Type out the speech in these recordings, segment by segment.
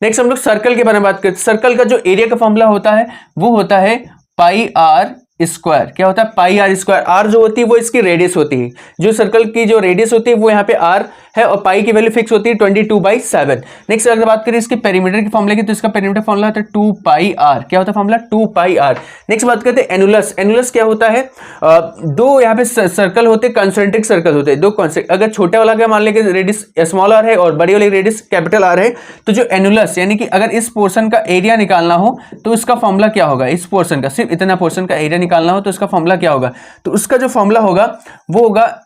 Next हम लोग circle के बारे में बात करते हैं। सर्कल का जो एरिया का फॉर्मूला होता है वो होता है पाई आर स्क्वायर। क्या होता है? पाई आर स्क्वायर। आर जो होती है वो इसकी रेडियस होती है, जो सर्कल की जो रेडियस होती है वो यहाँ पे आर है और पाई की वैल्यू फिक्स होती है 22/7। नेक्स्ट अगर बात करें इसके पेरीमीटर के फॉर्मूले की, तो इसका पेरीमीटर फॉर्मूला होता है 2 पाई आर। क्या होता है फॉर्मूला? 2 pi are. नेक्स्ट बात करते हैं एनुलस। एनुलस क्या होता है? दो यहाँ पे सर्कल होते हैं, कंसेंट्रिक सर्कल होते हैं दो कॉन्सेंट्रिक। अगर छोटे वाला का मान लेंगे रेडियस स्मॉल आर है और बड़ी वाली रेडियस कैपिटल आर है, तो जो एनुलस यानी कि अगर इस पोर्शन का एरिया निकालना हो तो इसका फॉर्मूला क्या होगा? इस पोर्शन का, सिर्फ इतना पोर्शन का एरिया निकालना हो तो इसका फॉर्मूला क्या होगा? तो उसका जो फॉर्मूला होगा वो होगा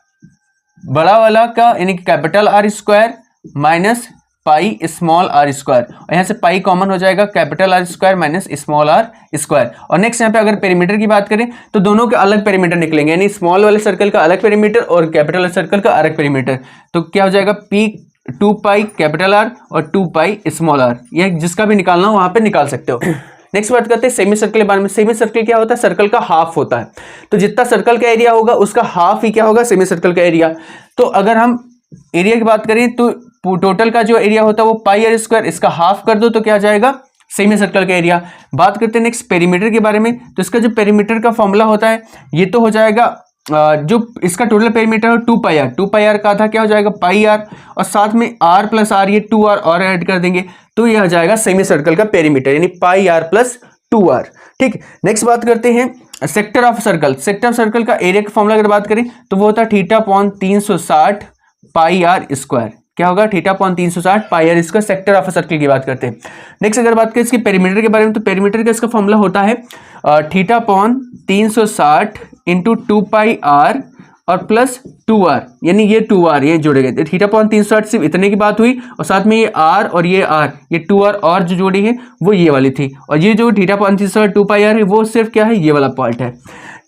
बड़ा वाला का यानी कि capital R square minus pi small R square, और यहां से पाई कॉमन हो जाएगा, capital R square minus small R square. और नेक्स्ट यहाँ पे अगर पेरीमीटर की बात करें तो दोनों के अलग पेरीमीटर निकलेंगे, यानी स्मॉल वाले सर्कल का अलग पेरीमीटर और कैपिटल वाले सर्कल का अलग पेरीमीटर। तो क्या हो जाएगा? पी 2 पाई कैपिटल आर और 2 पाई स्मॉल आर। यह जिसका भी निकालना हो वहां पे निकाल सकते हो। नेक्स्ट बात करते हैं सेमी सर्कल के बारे में। सेमी सर्कल क्या होता है? सर्कल का हाफ होता है। तो जितना सर्कल का एरिया होगा उसका हाफ ही क्या होगा? सेमी सर्कल का एरिया। तो अगर हम एरिया की बात करें तो टोटल का जो एरिया होता है वो पाई आर स्क्वायर, इसका हाफ कर दो तो क्या आ जाएगा? सेमी सर्कल का एरिया। बात करते हैं नेक्स्ट पेरीमीटर के बारे में। तो इसका जो पेरीमीटर का फॉर्मूला होता है ये तो हो जाएगा जो इसका टोटल पेरीमीटर है 2 पाई आर। 2 पाई आर का आधा क्या हो जाएगा? पाई आर, और साथ में आर प्लस आर, ये 2 आर और ऐड कर देंगे तो यह आ जाएगा सेमी सर्कल का पेरीमीटर, यानी पाई आर प्लस 2 आर। ठीक, नेक्स्ट बात करते हैं sector of circle. Sector of circle का एरिया का फॉर्मूला अगर बात करें तो वो होता है θ/360 पाई आर स्क्वायर। क्या होगा? θ/360 pi r square. Sector of circle की बात करते हैं। नेक्स्ट अगर बात करें इसकी पेरीमीटर के बारे में, तो पेरीमीटर का इसका फॉर्मूला होता है θ/360 इंटू 2 पाई आर और प्लस 2r, यानी ये 2r ये जोड़े गए। θ/360 सिर्फ इतने की बात हुई, और साथ में ये r और ये r, ये 2r और जो जोड़ी है वो ये वाली थी, और ये जो θ/360 2 पाई आर है वो सिर्फ क्या है? ये वाला पार्ट है।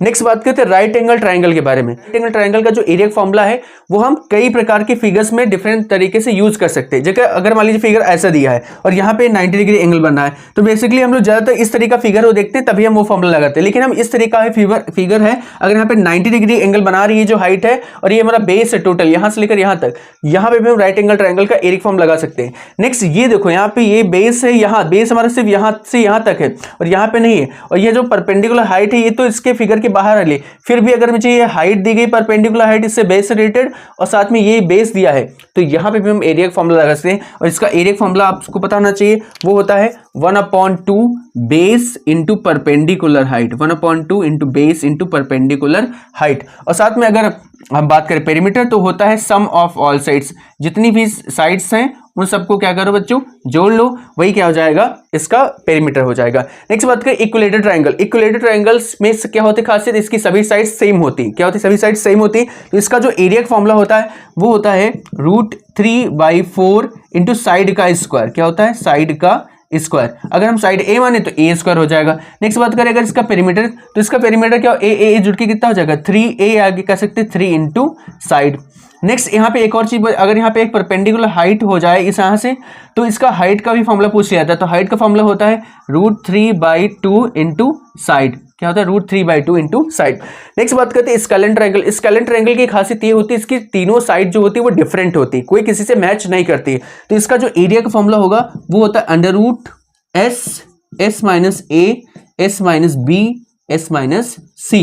नेक्स्ट बात करते हैं राइट एंगल ट्राइंगल के बारे में। राइट एंगल ट्राइंगल का जो एरिया फॉर्मूला है वो हम कई प्रकार के फिगर्स में डिफरेंट तरीके से यूज कर सकते हैं। जैसे अगर मान लीजिए फिगर ऐसा दिया है और यहाँ पे 90 डिग्री एंगल बन रहा है, तो बेसिकली हम लोग ज्यादातर इस तरीके का फिगर वो देखते हैं तभी हम वो फॉर्मूला लगाते हैं। लेकिन हम इस तरीके का फिगर है, अगर यहाँ पे 90 डिग्री एंगल बना रही है जो हाइट है और ये हमारा बेस है टोटल यहाँ से लेकर यहाँ तक, यहाँ पे भी हम राइट एंगल ट्राइंगल का एरिया फॉर्म लगा सकते हैं। नेक्स्ट ये देखो यहाँ पे ये बेस है, यहाँ बेस हमारा सिर्फ यहाँ से यहाँ तक है और यहाँ पे नहीं है, और ये जो परपेंडिकुलर हाइट है ये तो इसके फिगर के बाहर है। फिर भी अगर मुझे ये हाइट दी गई परपेंडिकुलर हाइट इससे बेस से रिलेटेड और साथ में ये बेस दिया है, तो यहाँ पे भी हम एरिया का फॉर्मूला लगा सकते हैं। और इसका एरिया का फॉर्मूला आपको पता होना चाहिए, वो होता है 1/2 base into perpendicular height. 1/2 into base into perpendicular height. और साथ में अगर हम बात करें पेरीमीटर तो होता है सम ऑफ ऑल साइड्स। जितनी भी साइड्स हैं उन सबको क्या करो बच्चों? जोड़ लो, वही क्या हो जाएगा? इसका पेरीमीटर हो जाएगा। नेक्स्ट बात करें इक्विलेटरल ट्रायंगल। इक्विलेटरल ट्रायंगल्स में क्या होती है खासियत? इसकी सभी साइड सेम होती है। क्या होती है? सभी साइड सेम होती है। तो इसका जो एरिया का फॉर्मूला होता है वो होता है √3/4 इंटू साइड का स्क्वायर। क्या होता है? साइड का स्क्वायर। अगर हम साइड ए माने तो ए स्क्वायर हो जाएगा। नेक्स्ट बात करें अगर इसका पेरीमीटर, तो इसका पेरीमीटर क्या ए जुड़ के कितना हो जाएगा? 3a आगे कह सकते हैं 3 इंटू साइड। नेक्स्ट यहाँ पे एक और चीज, अगर यहाँ पे एक परपेंडिकुलर हाइट हो जाए इस यहाँ से, तो इसका हाइट का भी फॉर्मूला पूछ लिया जाता है। तो हाइट का फॉर्मूला होता है √3/2 इंटू साइड। क्या होता है? √3/2 इंटू साइड। नेक्स्ट बात करते हैं स्केलेन ट्रायंगल। स्केलेन ट्रायंगल की खासियत ये होती है इसकी तीनों साइड जो होती है वो डिफरेंट होती है, कोई किसी से मैच नहीं करती। तो इसका जो एरिया का फॉर्मूला होगा वो होता है √S((a)((S-(b) S-((c).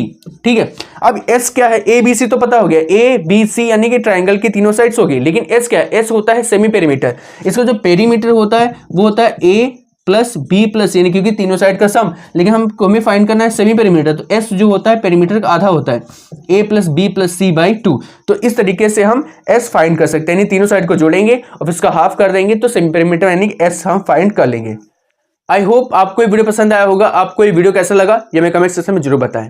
ठीक है। अब S क्या है? A B C तो पता हो गया, A B C यानी कि ट्रायंगल की तीनों साइड्स होगी। लेकिन S क्या है? S होता है सेमी पेरीमीटर। इसका जो पेरीमीटर होता है वो होता है A प्लस B प्लस, यानी क्योंकि तीनों साइड का सम, लेकिन हमको हमें फाइंड करना है सेमी पेरीमीटर। तो S जो होता है पेरीमीटर का आधा होता है, A plus B plus C/2। तो इस तरीके से हम S फाइंड कर सकते हैं, यानी तीनों साइड को जोड़ेंगे और इसका हाफ कर देंगे तो सेमी पेरीमीटर यानी कि S हम फाइंड कर लेंगे। आई होप आपको ये वीडियो पसंद आया होगा। आपको ये वीडियो कैसा लगा ये हमें कमेंट सेक्शन में जरूर बताएं।